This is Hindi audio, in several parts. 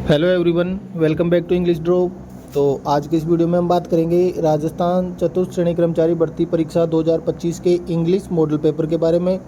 Hello everyone, welcome back to English Drop. तो आज के इस वीडियो में हम बात करेंगे राजस्थान चतुर्थ श्रेणी कर्मचारी भर्ती परीक्षा 2025 के इंग्लिश मॉडल पेपर के बारे में।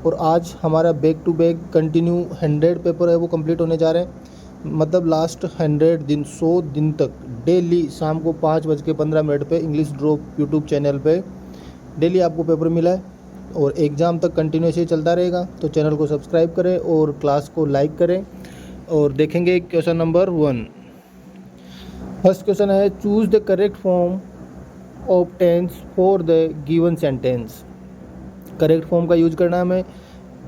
और आज हमारा back to back continue 100 paper है वो कंप्लीट होने जा रहे हैं। मतलब लास्ट 100 दिन 100 दिन तक डेली शाम को 5:15 पे इंग्लिश ड्रॉप यूट्यूब चैनल पे डेली आपको पेपर मिला है और एग्ज़ाम तक कंटिन्यू ऐसे ही चलता रहेगा। तो चैनल को सब्सक्राइब करें और क्लास को लाइक करें। और देखेंगे क्वेश्चन नंबर 1। फर्स्ट क्वेश्चन है, choose the correct form of tense for the given sentence. Correct form का यूज करना है हमें।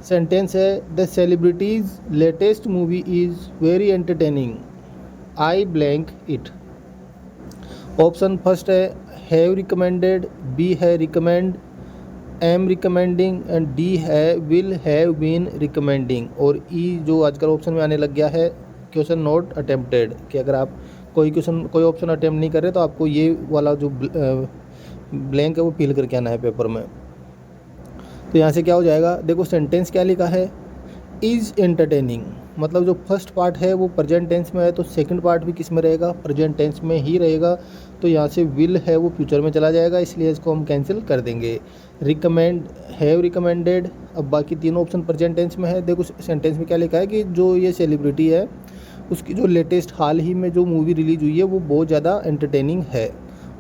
सेंटेंस है, the celebrity's latest movie is very entertaining, I blank it. Option first है हैव रिकमेंडेड, बी है recommend, am recommending and D है विल हैव बीन रिकमेंडिंग। और ई जो आजकल ऑप्शन में आने लग गया है, क्वेश्चन नॉट अटेम्प्टेड, कि अगर आप कोई ऑप्शन अटेम्प्ट नहीं कर रहे तो आपको ये वाला जो ब्लैंक है वो फिल करके आना है पेपर में। तो यहाँ से क्या हो जाएगा, देखो सेंटेंस क्या लिखा है, इज़ एंटरटेनिंग। मतलब जो फर्स्ट पार्ट है वो प्रेजेंट टेंस में है तो सेकंड पार्ट भी किस में रहेगा, प्रेजेंट टेंस में ही रहेगा। तो यहाँ से विल है वो फ्यूचर में चला जाएगा, इसलिए इसको हम कैंसिल कर देंगे। रिकमेंड, हैव रिकमेंडेड, अब बाकी तीनों ऑप्शन प्रेजेंट टेंस में है। देखो सेंटेंस में क्या लिखा है कि जो ये सेलिब्रिटी है उसकी जो लेटेस्ट हाल ही में जो मूवी रिलीज हुई है वो बहुत ज़्यादा एंटरटेनिंग है।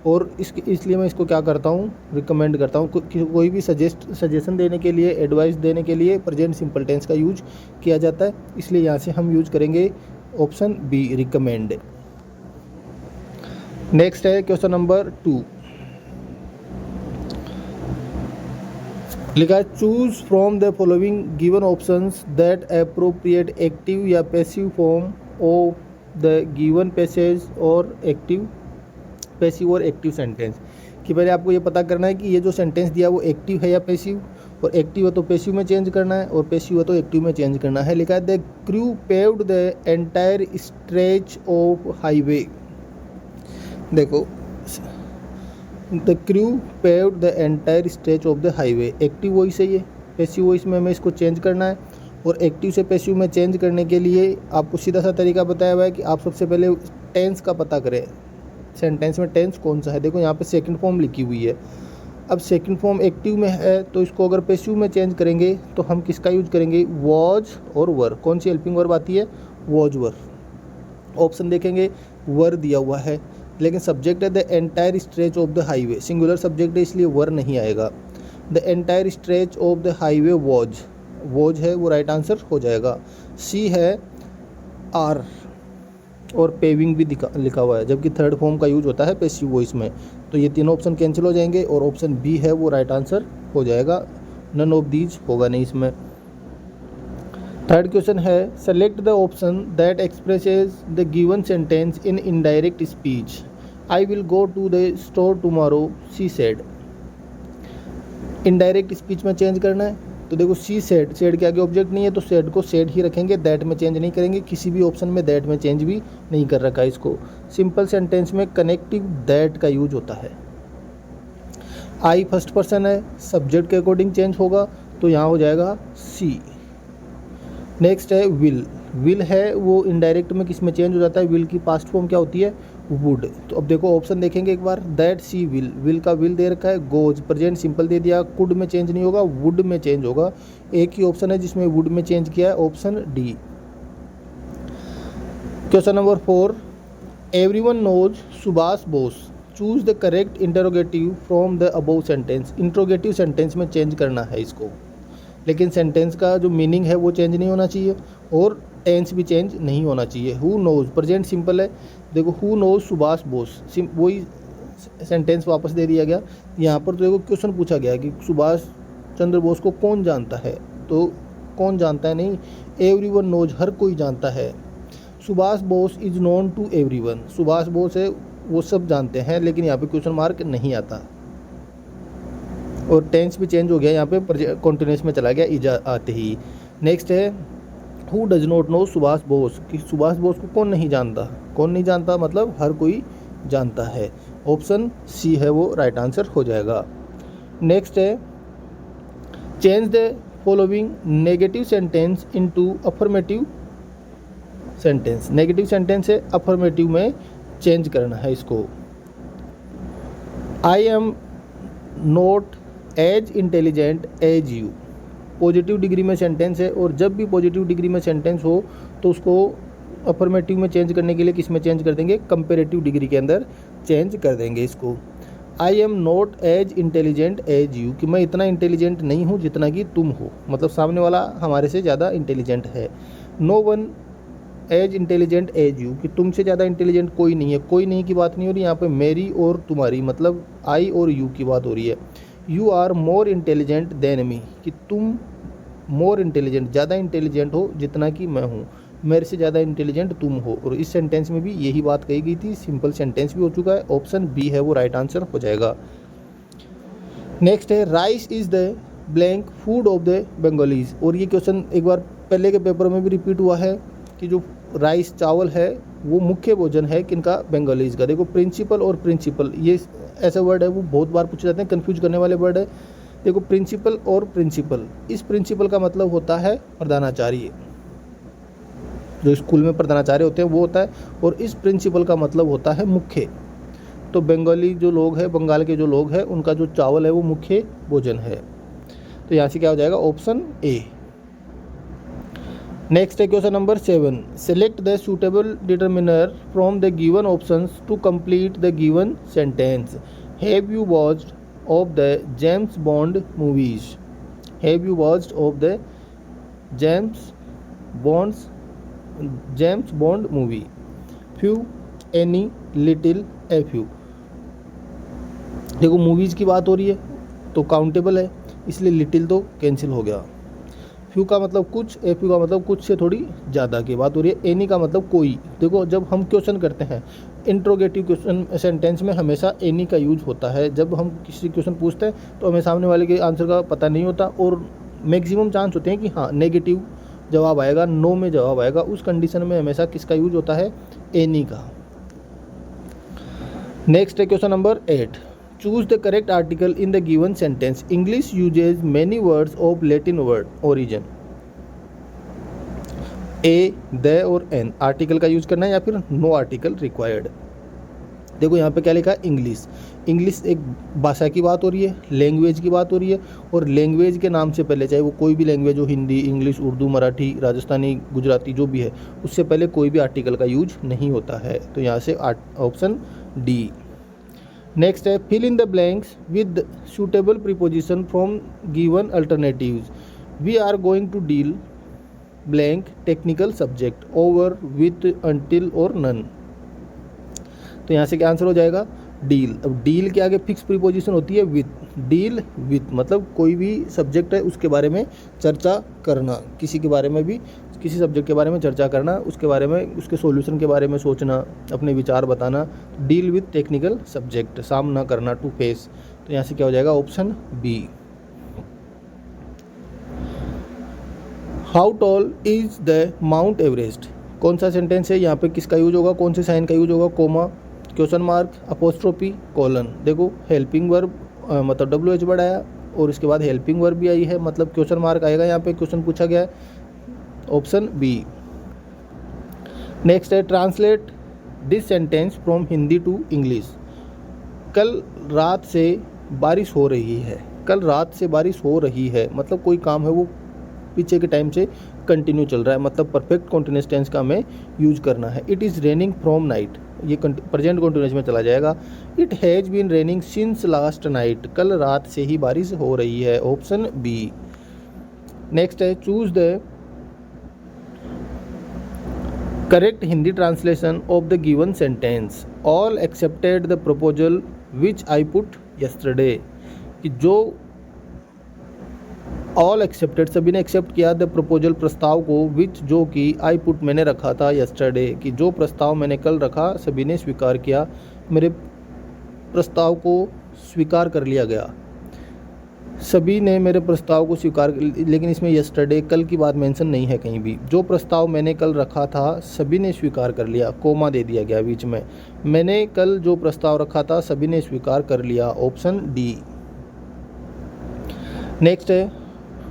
और इसलिए मैं इसको क्या करता हूँ, रिकमेंड करता हूँ। कोई भी सजेशन देने के लिए, एडवाइस देने के लिए प्रेजेंट सिंपल टेंस का यूज किया जाता है, इसलिए यहाँ से हम यूज करेंगे ऑप्शन बी, रिकमेंड। नेक्स्ट है क्वेश्चन नंबर 2। लिखा है, choose from the following given options that appropriate active या passive form of the given passage और एक्टिव, पैसिव और एक्टिव सेंटेंस। कि पहले आपको ये पता करना है कि ये जो सेंटेंस दिया वो एक्टिव है या पैसिव, और एक्टिव है तो पैसिव में चेंज करना है और पैसिव है तो एक्टिव में चेंज करना है। लिखा है, the crew paved the entire stretch of highway. देखो, the crew paved the entire stretch of the highway, active voice है ये, पैसिव वॉइस में हमें इसको चेंज करना है। और एक्टिव से पैसिव में चेंज करने के लिए आपको सीधा सा तरीका बताया हुआ है कि आप सबसे पहले टेंस का पता करें, सेंटेंस में टेंस कौन सा है। देखो यहाँ पे सेकंड फॉर्म लिखी हुई है। अब सेकंड फॉर्म एक्टिव में है तो इसको अगर पैसिव में चेंज करेंगे तो हम किसका यूज करेंगे, वॉज और वर। कौन सी हेल्पिंग वर्ब आती है, वॉज वर। ऑप्शन देखेंगे, वर दिया हुआ है लेकिन सब्जेक्ट है the entire stretch of the highway, singular subject है इसलिए वर नहीं आएगा। The entire stretch of the highway was, was है वो राइट आंसर हो जाएगा। सी है आर, और पेविंग भी लिखा हुआ है, जबकि थर्ड फॉर्म का यूज होता है पैसिव वॉइस में। तो ये तीनों ऑप्शन कैंसिल हो जाएंगे और ऑप्शन बी है वो राइट आंसर हो जाएगा। नन ऑफ दीज होगा नहीं इसमें। थर्ड क्वेश्चन है, select the option that expresses the given sentence in indirect speech. I will go to the store tomorrow, she said. Indirect speech में चेंज करना है तो देखो, सी सेड, सेड के आगे ऑब्जेक्ट नहीं है तो सेड को सेड ही रखेंगे, दैट में चेंज नहीं करेंगे। किसी भी ऑप्शन में दैट में चेंज भी नहीं कर रखा है इसको। सिंपल सेंटेंस में कनेक्टिव दैट का यूज होता है। आई फर्स्ट पर्सन है, सब्जेक्ट के अकॉर्डिंग चेंज होगा तो यहाँ हो जाएगा सी। नेक्स्ट है विल, विल है वो इनडायरेक्ट में किस में चेंज हो जाता है, विल की पास्ट फॉर्म क्या होती है, वुड। तो अब देखो ऑप्शन देखेंगे एक बार, दैट सी विल, विल का विल दे रखा है, गोज प्रेजेंट सिंपल दे दिया, कुड में चेंज नहीं होगा, वुड में चेंज होगा। एक ही ऑप्शन है जिसमें वुड में चेंज किया है, option D. Question number 4, everyone knows Subhash Bose, choose the correct interrogative from the above sentence. Interrogative sentence में चेंज करना है इसको, लेकिन सेंटेंस का जो मीनिंग है वो चेंज नहीं होना चाहिए और टेंस भी चेंज नहीं होना चाहिए। हु नोज प्रेजेंट सिंपल है, देखो हु नोज सुभाष बोस, वही सेंटेंस वापस दे दिया गया। यहाँ पर तो देखो क्वेश्चन पूछा गया कि सुभाष चंद्र बोस को कौन जानता है, तो कौन जानता है नहीं, एवरीवन नोज, हर कोई जानता है। Subhash Bose is known to everyone, Subhash Bose है वो सब जानते हैं, लेकिन यहाँ पे क्वेश्चन मार्क नहीं आता और टेंस भी चेंज हो गया, यहाँ पे कॉन्टिन्यूस में चला गया इज आते ही। नेक्स्ट है, who does not know Subhash Bose, कि सुभाष बोस को कौन नहीं जानता, कौन नहीं जानता मतलब हर कोई जानता है। ऑप्शन सी है वो राइट आंसर हो जाएगा। नेक्स्ट है, change the following negative sentence into affirmative sentence. Negative sentence है अफर्मेटिव में चेंज करना है इसको। I am not as intelligent as you, positive degree में सेंटेंस है, और जब भी पॉजिटिव डिग्री में सेंटेंस हो तो उसको अफर्मेटिव में चेंज करने के लिए किस में चेंज कर देंगे, कंपेरेटिव डिग्री के अंदर चेंज कर देंगे इसको। I am not as intelligent as you, कि मैं इतना इंटेलिजेंट नहीं हूँ जितना कि तुम हो, मतलब सामने वाला हमारे से ज़्यादा इंटेलिजेंट है। No one as intelligent as you, कि तुमसे ज़्यादा इंटेलिजेंट कोई नहीं है। कोई नहीं की बात नहीं हो रही यहाँ पे, मेरी और तुम्हारी, मतलब आई और यू की बात हो रही है। You are more intelligent than me, कि तुम मोर इंटेलिजेंट, ज़्यादा इंटेलिजेंट हो जितना कि मैं हूँ, मेरे से ज़्यादा इंटेलिजेंट तुम हो। और इस सेंटेंस में भी यही बात कही गई थी, सिंपल सेंटेंस भी हो चुका है। ऑप्शन बी है वो राइट आंसर हो जाएगा। नेक्स्ट है rice is the blank food of the Bengalis, और ये क्वेश्चन एक बार पहले के पेपर में भी रिपीट हुआ है कि जो राइस चावल है वो मुख्य भोजन है किनका, बंगालीज का। देखो प्रिंसिपल और प्रिंसिपल ये ऐसे वर्ड है वो बहुत बार पूछे जाते हैं, कंफ्यूज करने वाले वर्ड है। देखो प्रिंसिपल और प्रिंसिपल, इस प्रिंसिपल का मतलब होता है प्रधानाचार्य, जो स्कूल में प्रधानाचार्य होते हैं वो होता है, और इस प्रिंसिपल का मतलब होता है मुख्य। तो बंगाली जो लोग हैं, बंगाल के जो लोग हैं, उनका जो चावल है वो मुख्य भोजन है। तो यहाँ से क्या हो जाएगा, ऑप्शन ए। नेक्स्ट है question number 7, select the suitable determiner from the given options to complete the given sentence. Have you watched of the James Bond movies, have you watched of the James Bond movie, few, any, little, a few. देखो मूवीज़ की बात हो रही है तो काउंटेबल है, इसलिए लिटिल तो कैंसिल हो गया। फ्यू का मतलब कुछ, ए फ्यू का मतलब कुछ से थोड़ी ज़्यादा की बात हो रही है। एनी का मतलब कोई। देखो जब हम क्वेश्चन करते हैं इंट्रोगेटिव क्वेश्चन सेंटेंस में हमेशा एनी का यूज होता है। जब हम किसी क्वेश्चन पूछते हैं तो हमें सामने वाले के आंसर का पता नहीं होता, और मैक्सिमम चांस होते हैं कि हाँ नेगेटिव जवाब आएगा, नो में जवाब आएगा। उस कंडीशन में हमेशा किसका यूज होता है, एनी का। नेक्स्ट है question number 8, choose the correct article in the given sentence. English uses many words of Latin word origin. A, the और एन, आर्टिकल का यूज करना है या फिर नो आर्टिकल रिक्वायर्ड। देखो यहाँ पे क्या लिखा है, इंग्लिश। इंग्लिश एक भाषा की बात हो रही है, लैंग्वेज की बात हो रही है, और लैंग्वेज के नाम से पहले, चाहे वो कोई भी लैंग्वेज हो, हिंदी, इंग्लिश, उर्दू, मराठी, राजस्थानी, गुजराती, जो भी है, उससे पहले कोई भी आर्टिकल का यूज नहीं होता है। तो यहाँ से ऑप्शन डी। नेक्स्ट है fill in the blanks with suitable preposition from given alternatives. We are going to deal blank technical subject, over, with, until और नन। तो यहाँ से क्या आंसर हो जाएगा, डील। अब डील के आगे फिक्स प्रीपोजिशन होती है विथ, डील विथ मतलब कोई भी सब्जेक्ट है उसके बारे में चर्चा करना, किसी के बारे में भी, किसी सब्जेक्ट के बारे में चर्चा करना, उसके बारे में, उसके सॉल्यूशन के बारे में सोचना, अपने विचार बताना। डील विथ टेक्निकल सब्जेक्ट, सामना करना, टू फेस। तो यहाँ से क्या हो जाएगा, option B. How tall is the Mount Everest, कौन सा सेंटेंस है, यहाँ पे किसका यूज होगा, कौन से साइन का यूज होगा, comma, question mark, apostrophe, colon. देखो हेल्पिंग वर्ब मतलब WH वर्ड आया, और इसके बाद हेल्पिंग वर्ब भी आई है, मतलब क्वेश्चन मार्क आएगा, यहाँ पे क्वेश्चन पूछा गया है, ऑप्शन बी। नेक्स्ट है translate this sentence from Hindi to English. कल रात से बारिश हो रही है, कल रात से बारिश हो रही है मतलब कोई काम है वो पीछे के टाइम से कंटिन्यू चल रहा है, मतलब परफेक्ट कॉन्टिन्यूस टेंस का हमें यूज करना है। It is raining from night, ये प्रेजेंट कॉन्टिन्यूस में चला जाएगा। It has been raining since last night, कल रात से ही बारिश हो रही है, ऑप्शन बी। नेक्स्ट है choose the correct Hindi translation of the given sentence. All accepted the proposal which I put yesterday, कि जो ऑल एक्सेप्टेड, सभी ने एक्सेप्ट किया, द प्रपोजल, प्रस्ताव को, विच, जो कि, आई पुट, मैंने रखा था, यस्टरडे, कि जो प्रस्ताव मैंने कल रखा सभी ने स्वीकार किया, मेरे प्रस्ताव को स्वीकार कर लिया गया, सभी ने मेरे प्रस्ताव को स्वीकार। लेकिन इसमें यस्टरडे, कल की बात मेंशन नहीं है कहीं भी। जो प्रस्ताव मैंने कल रखा था सभी ने स्वीकार कर लिया, कोमा दे दिया गया बीच में। मैंने कल जो प्रस्ताव रखा था सभी ने स्वीकार कर लिया, ऑप्शन डी। नेक्स्ट है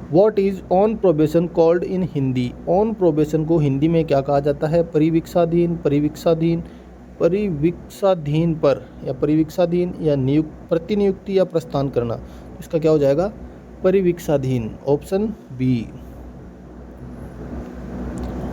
what is on probation called in Hindi. On probation को हिंदी में क्या कहा जाता है? परिवीक्षाधीन, परिवीक्षाधीन, परिवीक्षाधीन पर या परिवीक्षाधीन या प्रतिनियुक्ति या प्रस्थान करना। इसका क्या हो जाएगा? परिवीक्षाधीन, ऑप्शन बी।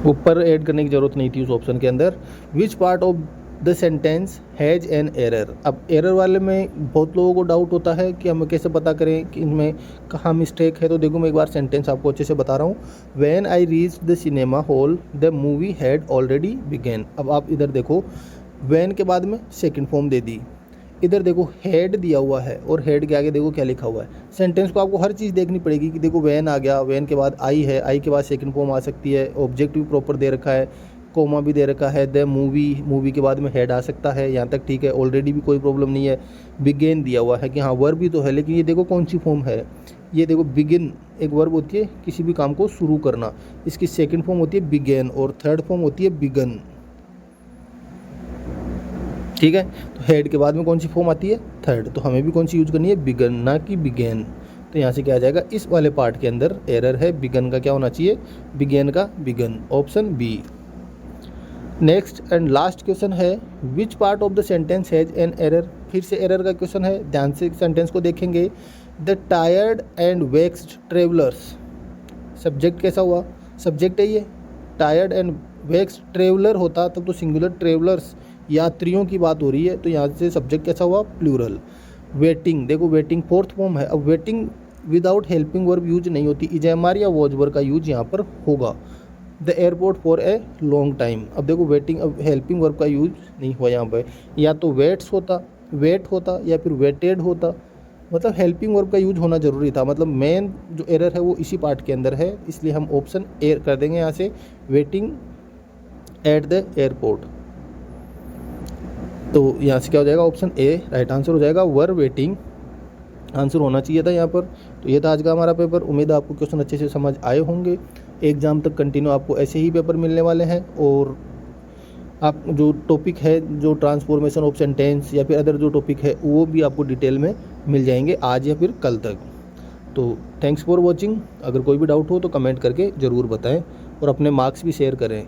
ऊपर ऐड करने की जरूरत नहीं थी उस ऑप्शन के अंदर। विच part of the sentence has an error. अब एरर वाले में बहुत लोगों को डाउट होता है कि हमें कैसे पता करें कि इनमें कहाँ मिस्टेक है। तो देखो मैं एक बार सेंटेंस आपको अच्छे से बता रहा हूँ। When I reach the cinema hall the movie had already begin. अब आप इधर देखो, व्हेन के बाद में सेकंड फॉर्म दे दी, इधर देखो हेड दिया हुआ है और हेड के आगे देखो क्या लिखा हुआ है। सेंटेंस को आपको हर चीज़ देखनी पड़ेगी कि देखो वैन आ गया, वैन के बाद आई है, आई के बाद सेकंड फॉर्म आ सकती है, ऑब्जेक्ट भी प्रॉपर दे रखा है, कोमा भी दे रखा है, द मूवी, मूवी के बाद में हेड आ सकता है, यहाँ तक ठीक है। ऑलरेडी भी कोई प्रॉब्लम नहीं है। बिगेन दिया हुआ है कि हाँ वर्ब भी तो है, लेकिन ये देखो कौन सी फॉर्म है। ये देखो बिगिन एक वर्ब होती है किसी भी काम को शुरू करना, इसकी सेकेंड फॉर्म होती है बिगेन और थर्ड फॉर्म होती है बिगन। ठीक है, तो हेड के बाद में कौन सी फॉर्म आती है? थर्ड। तो हमें भी कौन सी यूज करनी है? बिगन, ना कि बिगेन। तो यहाँ से क्या आ जाएगा? इस वाले पार्ट के अंदर एरर है, बिगन का क्या होना चाहिए? बिगेन का begun, option B. Next and last question है which part of the sentence has an error. फिर से एरर का क्वेश्चन है, ध्यान से सेंटेंस को देखेंगे। The tired and vexed travellers. Subject कैसा हुआ? सब्जेक्ट है ये। टायर्ड एंड वेक्स्ड ट्रेवलर होता तब तो सिंगुलर, ट्रेवलर्स यात्रियों की बात हो रही है, तो यहाँ से सब्जेक्ट कैसा हुआ? प्लूरल। वेटिंग, देखो वेटिंग फोर्थ फॉर्म है। अब waiting without helping verb use नहीं होती, इजएमआर या वॉज वर्ब का यूज यहाँ पर होगा। The airport for a long time. अब देखो वेटिंग, अब हेल्पिंग वर्ब का यूज नहीं हुआ यहाँ पर, या तो वेट्स होता, वेट होता, या फिर वेटेड होता। मतलब हेल्पिंग वर्ब का यूज होना जरूरी था। मतलब मेन जो एरर है वो इसी पार्ट के अंदर है, इसलिए हम ऑप्शन ए कर देंगे यहाँ से, वेटिंग एट द एयरपोर्ट। तो यहाँ से क्या हो जाएगा? ऑप्शन ए राइट आंसर हो जाएगा। वर वेटिंग आंसर होना चाहिए था यहाँ पर। तो ये था आज का हमारा पेपर। उम्मीद है आपको क्वेश्चन अच्छे से समझ आए होंगे। एग्जाम तक कंटिन्यू आपको ऐसे ही पेपर मिलने वाले हैं, और आप जो टॉपिक है, जो ट्रांसफॉर्मेशन ऑफ सेंटेंस या फिर अदर जो टॉपिक है, वो भी आपको डिटेल में मिल जाएंगे आज या फिर कल तक। तो थैंक्स फॉर वॉचिंग। अगर कोई भी डाउट हो तो कमेंट करके ज़रूर बताएं और अपने मार्क्स भी शेयर करें।